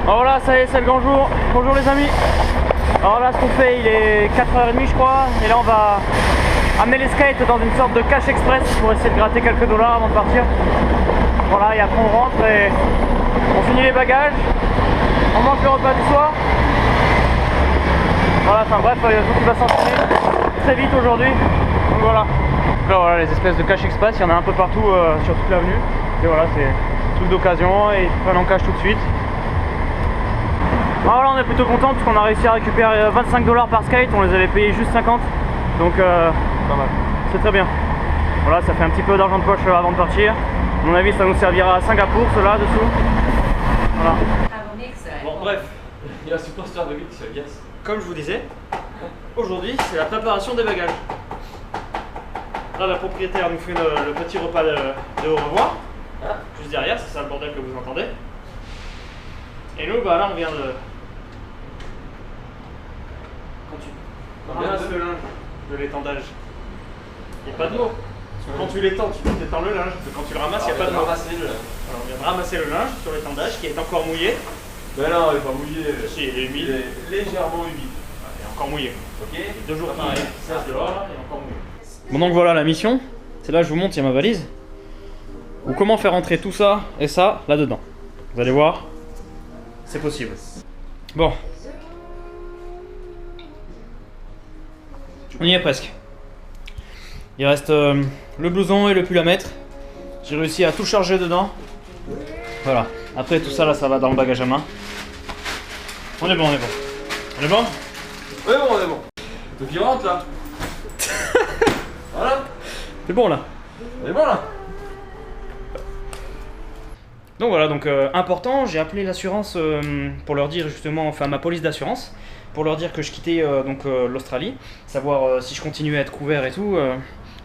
Alors là, ça y est, c'est le grand jour. Bonjour les amis. Alors là, ce qu'on fait, il est 4h30 je crois. Et là, on va amener les skates dans une sorte de cash express pour essayer de gratter quelques dollars avant de partir. Voilà, et après on rentre et on finit les bagages. On mange le repas du soir. Voilà, enfin bref, il y a tout qui va s'enchaîner très vite aujourd'hui. Donc voilà. Donc là, voilà les espèces de cash express, il y en a un peu partout sur toute l'avenue. Et voilà, c'est truc d'occasion et ils prennent en cash tout de suite. Alors là, on est plutôt content parce qu'on a réussi à récupérer 25 $ par skate, on les avait payés juste 50. Donc c'est très bien. Voilà, ça fait un petit peu d'argent de poche avant de partir. À mon avis, ça nous servira à Singapour, cela dessous. Voilà. Bon, bref, il y a superstar de mix, yes. Comme je vous disais, aujourd'hui, c'est la préparation des bagages. Là, la propriétaire nous fait le petit repas de au revoir. Juste derrière, c'est ça le bordel que vous entendez. Et nous, bah là, on vient de... Quand tu ramasses le linge de l'étendage, il n'y a pas de mot. Quand tu l'étends, tu étends le linge. Quand tu le ramasses, il n'y a pas de mot. Alors, on vient de ramasser le linge sur l'étendage qui est encore mouillé. Ben non, il n'est pas mouillé. Si, il est humide. Il est légèrement humide. Il est encore mouillé. Ok. 2 jours pareil. Ça se dehors, là, il est encore mouillé. Bon, donc voilà la mission. C'est là que je vous montre, il y a ma valise. Ou comment faire entrer tout ça et ça là-dedans. Vous allez voir, c'est possible. Bon. On y est presque. Il reste le blouson et le pull à mettre. J'ai réussi à tout charger dedans. Voilà. Après tout ça là, ça va dans le bagage à main. On est bon, on est bon. On est bon? Ouais, bon, on est bon. Tout qui rentre là. Voilà. C'est bon là. On est bon là. Donc voilà, donc important, j'ai appelé l'assurance pour leur dire justement, enfin ma police d'assurance, pour leur dire que je quittais l'Australie, savoir si je continuais à être couvert et tout.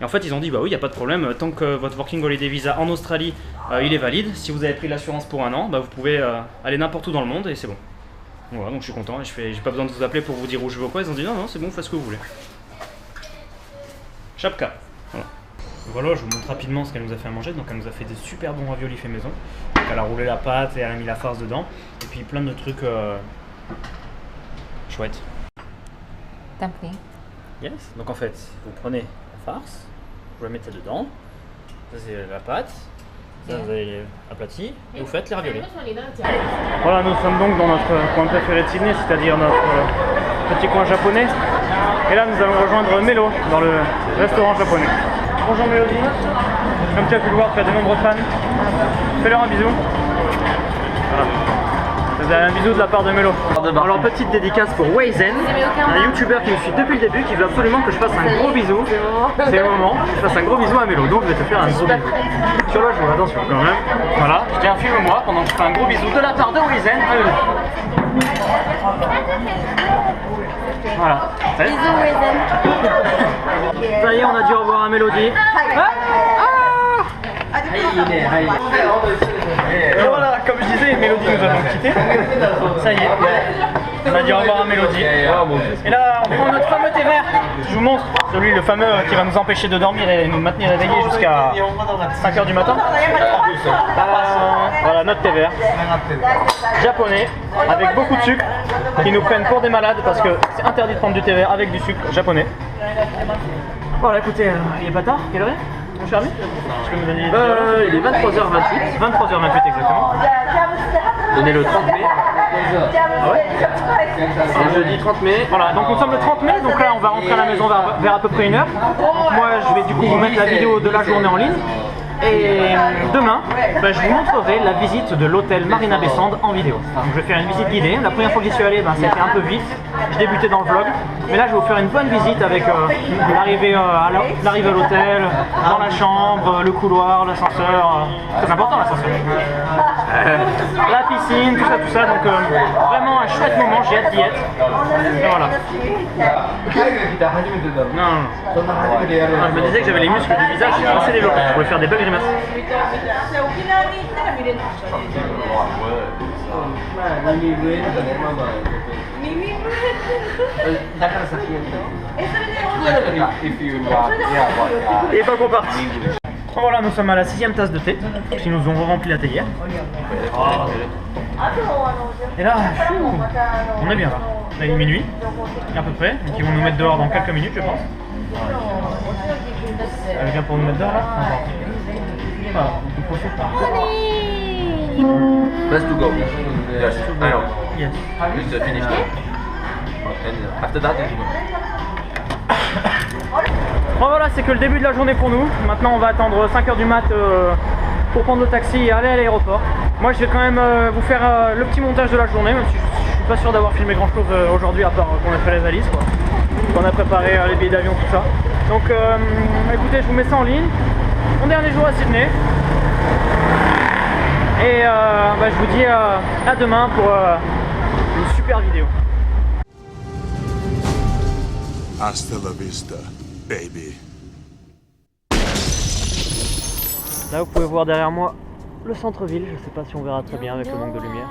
Et en fait ils ont dit bah oui, il n'y a pas de problème, tant que votre Working Holiday Visa en Australie il est valide, si vous avez pris l'assurance pour 1 an, bah, vous pouvez aller n'importe où dans le monde et c'est bon. Voilà, donc je suis content et j'ai pas besoin de vous appeler pour vous dire où je vais ou quoi, ils ont dit non, non, c'est bon, faites ce que vous voulez. Chapka. Voilà. Voilà, je vous montre rapidement ce qu'elle nous a fait à manger. Donc elle nous a fait des super bons raviolis fait maison. Donc elle a roulé la pâte et elle a mis la farce dedans. Et puis plein de trucs chouettes. Dumpling. Yes. Donc en fait, vous prenez la farce, vous la mettez dedans. Ça c'est la pâte. Ça vous avez aplati et vous faites les raviolis. Voilà, nous sommes donc dans notre coin préféré de Sydney, c'est-à-dire notre petit coin japonais. Et là nous allons rejoindre Melo dans le restaurant japonais. Bonjour Mélodie, comme tu as pu le voir, tu as de nombreux fans. Fais-leur un bisou. Voilà. Vous avez un bisou de la part de Mélo. Alors petite dédicace pour Weizen, un youtubeur qui me suit depuis le début, qui veut absolument que je fasse un gros bisou. C'est le moment, je fasse un gros bisou à Mélo, donc je vais te faire un gros bisou. Sur la joue, attention quand même. Voilà, je tiens, filme-moi pendant que je fais un gros bisou de la part de Weizen à Mélo. Voilà. Bisous, Weizen. Ça y est, on a dit au revoir à Mélodie. Et voilà, comme je disais, Mélodie nous a donc quittés. Ça y est, on a dit au revoir à Mélodie. Et là, on prend notre fameux thé vert. Je vous montre, celui le fameux qui va nous empêcher de dormir et nous maintenir éveillés jusqu'à 5 h du matin. Voilà notre thé vert. Japonais, avec beaucoup de sucre, qui nous prennent pour des malades parce que c'est interdit de prendre du thé vert avec du sucre japonais. Voilà, écoutez, il est pas tard, quelle heure est mon cher ami? Tu peux me donner il est 23h28. 23h28 exactement. On est le 30 mai. Ah ouais? Le jeudi 30 mai. Voilà, donc nous sommes le 30 mai, donc là on va rentrer à la maison vers à peu près 1 h. Donc moi je vais du coup vous mettre la vidéo de la journée en ligne. Et demain, je vous montrerai la visite de l'hôtel Marina Bay Sands en vidéo. Donc je vais faire une visite guidée. La première fois que j'y suis allé, c'était un peu vite. Je débutais dans le vlog. Mais là, je vais vous faire une bonne visite avec l'arrivée à l'hôtel, dans la chambre, le couloir, l'ascenseur. Très important l'ascenseur. La piscine, tout ça. Donc vraiment un chouette moment. J'ai hâte d'y être. Et voilà. Non. Je me disais que j'avais les muscles du visage assez développés. Je pourrais faire des belles grimaces. Il est pas qu'on parte. Bon, voilà, nous sommes à la 6e tasse de thé, qui nous ont rempli la théière. Et là, on est bien là. Là, il est minuit, à peu près, donc ils vont nous mettre dehors dans quelques minutes, je pense. Elle vient pour nous mettre dehors là. Voilà, il faut faire. Let's to go. Yes, I know. Yes. Just finish now. And after that, you go. Bon voilà, c'est que le début de la journée pour nous. Maintenant on va attendre 5h du mat pour prendre le taxi et aller à l'aéroport. Moi je vais quand même vous faire le petit montage de la journée, même si je suis pas sûr d'avoir filmé grand chose aujourd'hui à part qu'on a fait les valises quoi. Qu'on a préparé les billets d'avion, tout ça. Donc écoutez, je vous mets ça en ligne. Mon dernier jour à Sydney. Et je vous dis à demain pour une super vidéo. Hasta la vista, baby. Là vous pouvez voir derrière moi le centre-ville, je sais pas si on verra très bien avec le manque de lumière.